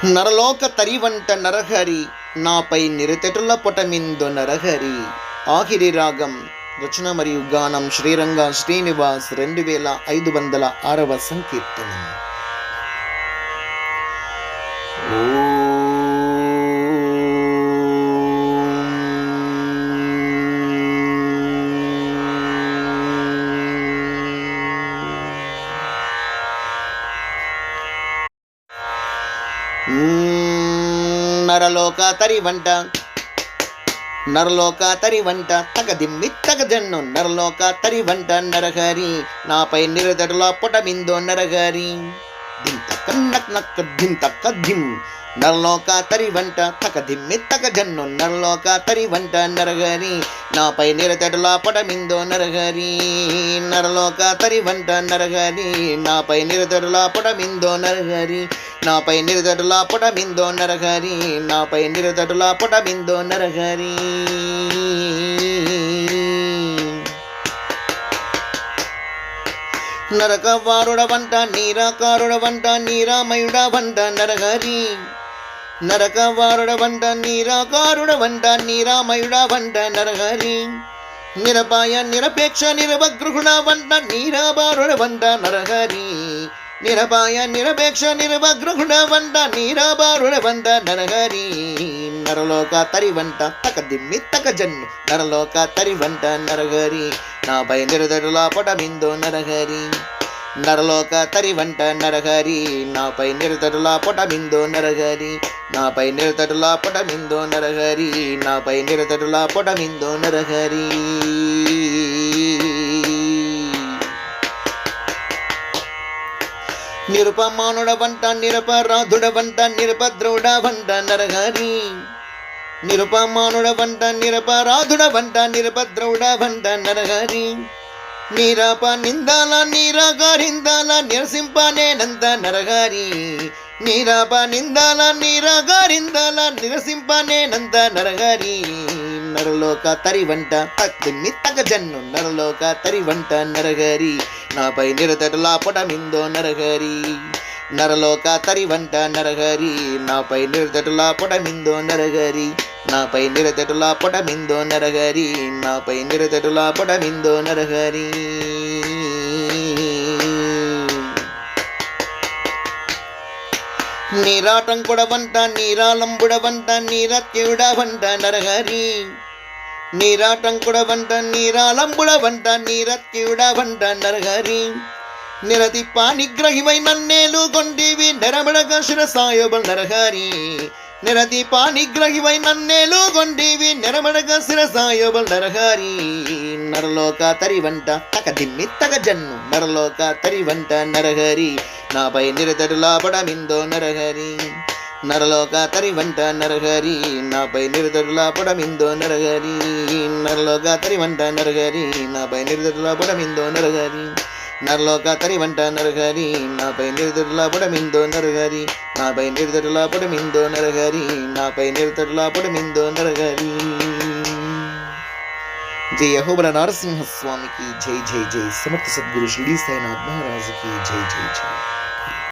నరలోక తరివంట నరహరి నాపై నిరతెటుల పొటమిందు నరహరి. ఆఖిరి రాగం. రచన మరియు గానం శ్రీరంగ శ్రీనివాస్. 2506వ సంకీర్తనం. నరలోక తరివంట నరలోక తరివంట తగదిమ్మి తగజన్ను నరలోక తరివంట నరహరి నాపై నిరదడుల పొటమిందో నరహరి. దింత కన్నక్ నక్క దింత కద్దిం నరలోక తరివంట తగదిమ్మి తగజన్ను నరలోక తరివంట నరహరి నాపై నిరదడుల పొటమిందో నరహరి. నరలోక తరివంట నరహరి నాపై నిరదడుల పొటమిందో నరహరి నాపై నిరదడుల పొటమిందో నరహరి నాపై నిరదడుల పొటమిందో నరహరి. నరకవారుడవంట నీరాకారుడవంట నీరామయుడవంట నరహరి. నరకవారుడవంట నీరాకారుడవంట నీరామయుడవంట నరహరి. నిరపాయ నిరపేక్ష నిరవగృహుడవంట నీరాబారుడవంట నరహరి. నిరపాయ నిరపేక్ష నిరవగృహుడవంట నీరాబారుడవంట నరహరి. నరలోక తరివంట తకదిమ్మి తకజన్ను నరలోక తరివంట నరహరి నాపై నిరదడుల పొటమిందో నరహరి. నరలోక తరివంట నరహరి నాపై నిరదడుల పొటమిందో నరహరి నాపై నిరదడుల పొటమిందో నరహరి నాపై నిరదడుల పొటమిందో నరహరి. నిరుపమానుడవంట నిరపరాధుడవంట నిరపద్రౌడవంట నరహరి. నిరుపమానుడవంట నిరపరాధుడవంట నిరపద్రౌడవంట నరహరి. నీరాప నిందాల నీరాగారిందాల నిరసింపనేనంత నరహరి. నీరాప నిందాల నీరాగారిందాల నిరసింపనేనంత నరహరి. నరలోక తరివంట తగ్గిన్ని తగజన్ను నరలోక తరివంట నరహరి నాపై నిరదడుల పొటమిందో నరహరి. నరలోక తరివంట నరహరి నాపై నిరదడుల పొటమిందో నరహరి నాపై నిరదడుల పొటమిందో నరహరి నాపై నిరదడుల పొటమిందో నరహరి. నీరాటంకుడవంట నీరాలంబుడవంట నీరత్యుడవంట నరహరి. నీరాటంకుడవంట నీరాలంబుడవంట నీరత్యుడవంట నరహరి. నిరతి పానిగ్రహివై నన్నేలు కొండివి నెరబడగ శిరసాయోబల్ నరహరి. నిరతి పానిగ్రహివై నన్నేలు కొండివి నెరబడగ శిరసాయోబల్ నరహరి. నరలోక తరివంట తకదిమ్మి తగజన్ను నరలోక తరివంట నరహరి నాపై నిరదడుల పొటమిందో నరహరి. నరలోక తరివంట నరహరి నాపై నిరదడుల పొటమిందో నరహరి. నరలోక తరివంట నరహరి నాపై నిరదడుల పొటమిందో నరహరి. నరలోక తరివంట నరహరి నాపై నిరదడుల పొటమిందో నరహరి నాపై నిరదడుల పొటమిందో నరహరి నాపై నిరదడుల పొటమిందో నరహరి. జై యెహోవా నరసింహస్వామికి జై జై జై. సమర్థ సద్గురు షిరిడి సాయినాథ్ మహారాజుకి జై జై జై.